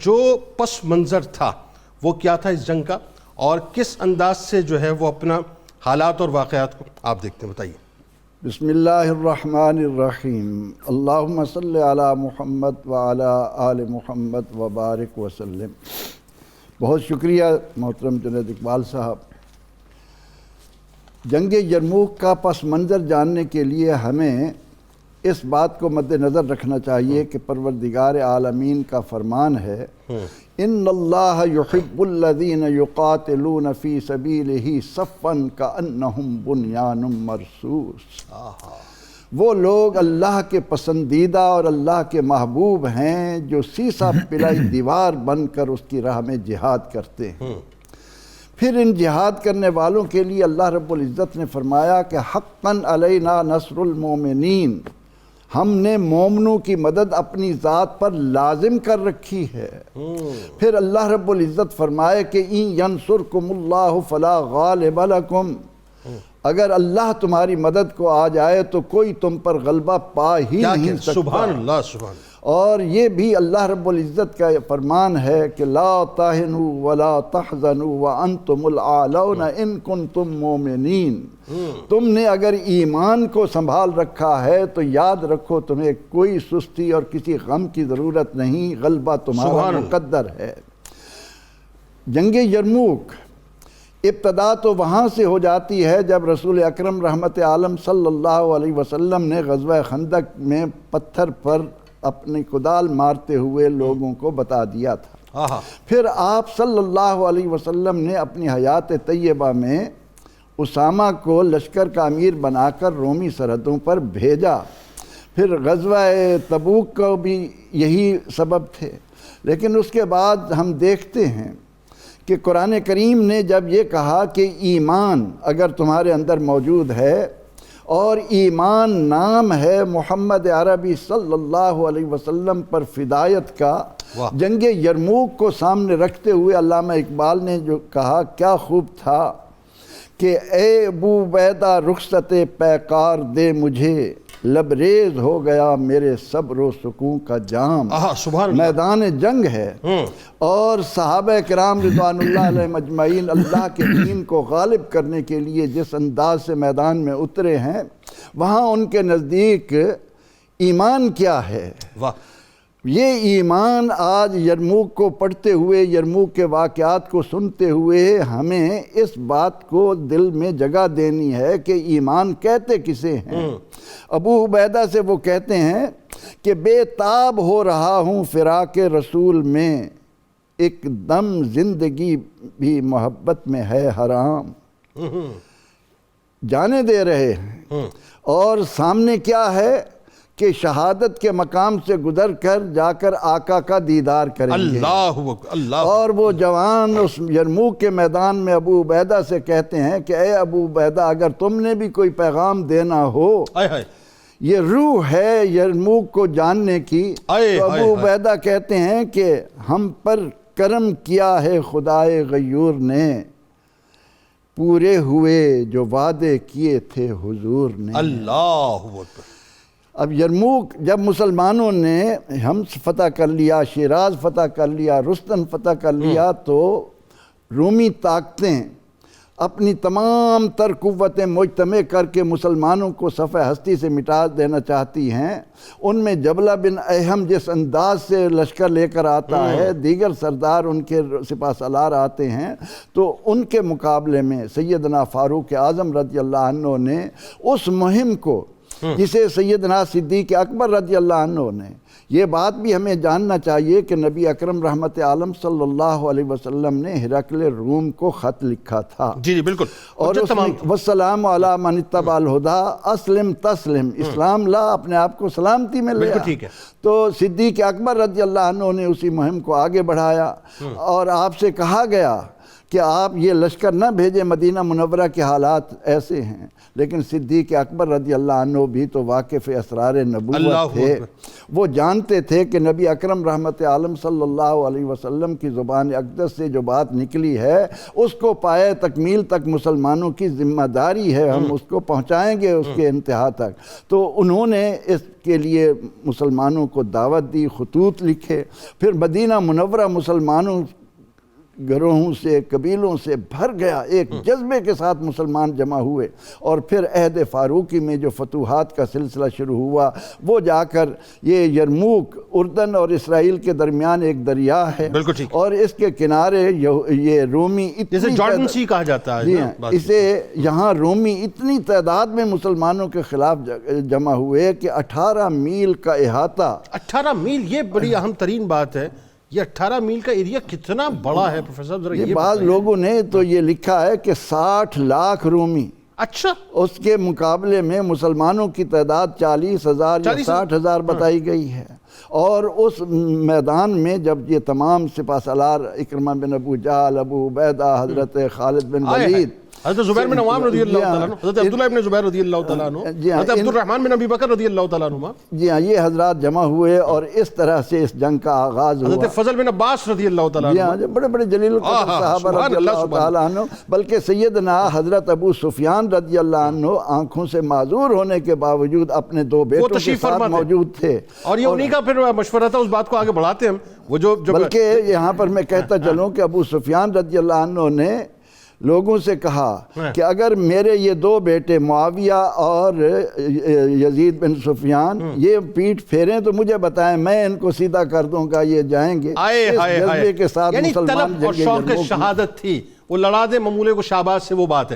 جو پس منظر تھا وہ کیا تھا اس جنگ کا، اور کس انداز سے جو ہے وہ اپنا حالات اور واقعات کو آپ دیکھتے ہیں؟ بتائیے۔ بسم اللہ الرحمن الرحیم، اللہم صلی علی محمد وعلی آل محمد وبارک وسلم۔ بہت شکریہ محترم جنید اقبال صاحب۔ جنگ یرموک کا پس منظر جاننے کے لیے ہمیں اس بات کو مد نظر رکھنا چاہیے کہ پروردگار عالمین کا فرمان ہے ان اللہ یحب الذین یقاتلون فی سبیلہ صفا کأنہم بنیان مرصوص۔ وہ لوگ اللہ کے پسندیدہ اور اللہ کے محبوب ہیں جو سیسا پلائی دیوار بن کر اس کی راہ میں جہاد کرتے ہیں۔ پھر ان جہاد کرنے والوں کے لیے اللہ رب العزت نے فرمایا کہ حقاً علینا نصر المومنین، ہم نے مومنوں کی مدد اپنی ذات پر لازم کر رکھی ہے۔ پھر اللہ رب العزت فرمائے کہ ان ینصرکم اللہ فلا غالب لکم، اگر اللہ تمہاری مدد کو آ جائے تو کوئی تم پر غلبہ پا ہی نہیں سکتا۔ سبحان اللہ، سبحان اللہ۔ اور یہ بھی اللہ رب العزت کا فرمان ہے کہ لا تہنوا ولا تحزنوا وانتم الاعلون ان کنتم مومنین۔ تم نے اگر ایمان کو سنبھال رکھا ہے تو یاد رکھو تمہیں کوئی سستی اور کسی غم کی ضرورت نہیں، غلبہ تمہارا مقدر ہے۔ جنگ یرموک ابتدا تو وہاں سے ہو جاتی ہے جب رسول اکرم رحمت عالم صلی اللہ علیہ وسلم نے غزوہ خندق میں پتھر پر اپنی کدال مارتے ہوئے لوگوں کو بتا دیا تھا۔ پھر آپ صلی اللہ علیہ وسلم نے اپنی حیات طیبہ میں اسامہ کو لشکر کا امیر بنا کر رومی سرحدوں پر بھیجا۔ پھر غزوہ تبوک کو بھی یہی سبب تھے، لیکن اس کے بعد ہم دیکھتے ہیں کہ قرآن کریم نے جب یہ کہا کہ ایمان اگر تمہارے اندر موجود ہے اور ایمان نام ہے محمد عربی صلی اللہ علیہ وسلم پر فدایت کا، جنگ یرموک کو سامنے رکھتے ہوئے علامہ اقبال نے جو کہا کیا خوب تھا کہ اے ابو عبیدہ رخصت پیکار دے مجھے، لبریز ہو گیا میرے صبر و سکون کا جام۔ میدان جنگ ہے اور صحابہ کرام رضوان اللہ علیہ مجمعین اللہ کے دین کو غالب کرنے کے لیے جس انداز سے میدان میں اترے ہیں، وہاں ان کے نزدیک ایمان کیا ہے؟ یہ ایمان آج یرموک کو پڑھتے ہوئے، یرموک کے واقعات کو سنتے ہوئے ہمیں اس بات کو دل میں جگہ دینی ہے کہ ایمان کہتے کسے ہیں۔ ابو عبیدہ سے وہ کہتے ہیں کہ بے تاب ہو رہا ہوں فراق رسول میں، ایک دم زندگی بھی محبت میں ہے حرام۔ جانے دے رہے ہیں اور سامنے کیا ہے کہ شہادت کے مقام سے گزر کر جا کر آقا کا دیدار کریں گے۔ اور وہ جوان اس یرموک کے میدان میں ابو عبیدہ سے کہتے ہیں کہ اے ابو عبیدہ اگر تم نے بھی کوئی پیغام دینا ہو، یہ روح ہے یرموک کو جاننے کی۔ تو ابو عبیدہ کہتے ہیں کہ ہم پر کرم کیا ہے خدائے غیور نے، پورے ہوئے جو وعدے کیے تھے حضور نے۔ اللہ اکبر۔ اب یرموک جب مسلمانوں نے حمص فتح کر لیا، شیراز فتح کر لیا، رستم فتح کر لیا، تو رومی طاقتیں اپنی تمام تر قوتیں مجتمع کر کے مسلمانوں کو صفحہ ہستی سے مٹا دینا چاہتی ہیں۔ ان میں جبلہ بن احم جس انداز سے لشکر لے کر آتا ہے، دیگر سردار ان کے سپہ سالار آتے ہیں، تو ان کے مقابلے میں سیدنا فاروق اعظم رضی اللہ عنہ نے اس مہم کو، جسے سیدنا صدیق اکبر رضی اللہ عنہ نے، یہ بات بھی ہمیں جاننا چاہیے کہ نبی اکرم رحمت عالم صلی اللہ علیہ وسلم نے ہرقل روم کو خط لکھا تھا۔ جی بالکل۔ اور اس میں وَالسَّلَامُ عَلَىٰ مَنِ اتَّبَعَ الْهُدَىٰ اسلم تسلم، اسلام لا، اپنے آپ کو سلامتی میں لیا۔ تو صدیق اکبر رضی اللہ عنہ نے اسی مہم کو آگے بڑھایا اور آپ سے کہا گیا کہ آپ یہ لشکر نہ بھیجیں، مدینہ منورہ کے حالات ایسے ہیں، لیکن صدیق اکبر رضی اللہ عنہ بھی تو واقف اسرار نبوت تھے، وہ جانتے تھے کہ نبی اکرم رحمت عالم صلی اللہ علیہ وسلم کی زبان اقدس سے جو بات نکلی ہے اس کو پائے تکمیل تک مسلمانوں کی ذمہ داری ہے، ہم اس کو پہنچائیں گے اس کے انتہا تک. تو انہوں نے اس کے لیے مسلمانوں کو دعوت دی، خطوط لکھے. پھر مدینہ منورہ مسلمانوں گروہوں سے، قبیلوں سے بھر گیا، ایک جذبے کے ساتھ مسلمان جمع ہوئے. اور پھر عہد فاروقی میں جو فتوحات کا سلسلہ شروع ہوا، وہ جا کر یہ یرموک اردن اور اسرائیل کے درمیان ایک دریا ہے، بالکل ٹھیک، اور اس کے کنارے یہ رومی جسے جارڈن سی کہا جاتا ہے، اسے یہاں رومی اتنی تعداد میں مسلمانوں کے خلاف جمع ہوئے کہ 18 میل کا احاطہ. 18 میل، یہ بڑی اہم ترین بات ہے. یہ 18 میل کا ایریا کتنا بڑا ہے پروفیسر صاحب؟ ذرا یہ بعض لوگوں نے تو یہ لکھا ہے کہ 60 لاکھ رومی. اچھا، اس کے مقابلے میں مسلمانوں کی تعداد 40,000 یا 60,000 بتائی گئی ہے. اور اس میدان میں جب یہ تمام سپہ سالار اکرمہ بن ابو جہل، ابو عبیدہ، حضرت خالد بن ولید، حضرت زبیر بن عوام رضی اللہ تعالیٰ عنہ، حضرت عبداللہ ابن زبیر رضی اللہ تعالیٰ عنہ، حضرت عبد الرحمن بن ابی بکر رضی اللہ تعالیٰ عنہ، جی ہاں، یہ حضرات جمع ہوئے اور اس طرح سے اس جنگ کا آغاز ہوا. حضرت فضل بن عباس رضی اللہ تعالیٰ جی عنہ، ہاں، جو بڑے بڑے جلیل القدر صحابہ رضی اللہ تعالیٰ عنہ، بلکہ سیدنا حضرت ابو سفیان رضی اللہ عنہ آنکھوں سے معذور ہونے کے باوجود اپنے 2 بیٹوں کے ساتھ موجود تھے. اور یہ انہی کا پھر مشورہ تھا. اس بات کو آگے بڑھاتے ہیں ہم. وہ جو بلکہ یہاں پر میں کہتا چلوں کہ ابو سفیان رضی اللہ عنہ نے لوگوں سے کہا کہ اگر میرے یہ 2 بیٹے معاویہ اور یزید بن سفیان یہ پیٹھ پھیریں تو مجھے بتائیں، میں ان کو سیدھا کر دوں گا، یہ جائیں گے. اس جذبے کے ساتھ یعنی مسلمان طلب اور شوق شہادت تھی. وہ لڑا دے ممولے کو شہباز سے، وہ بات ہے.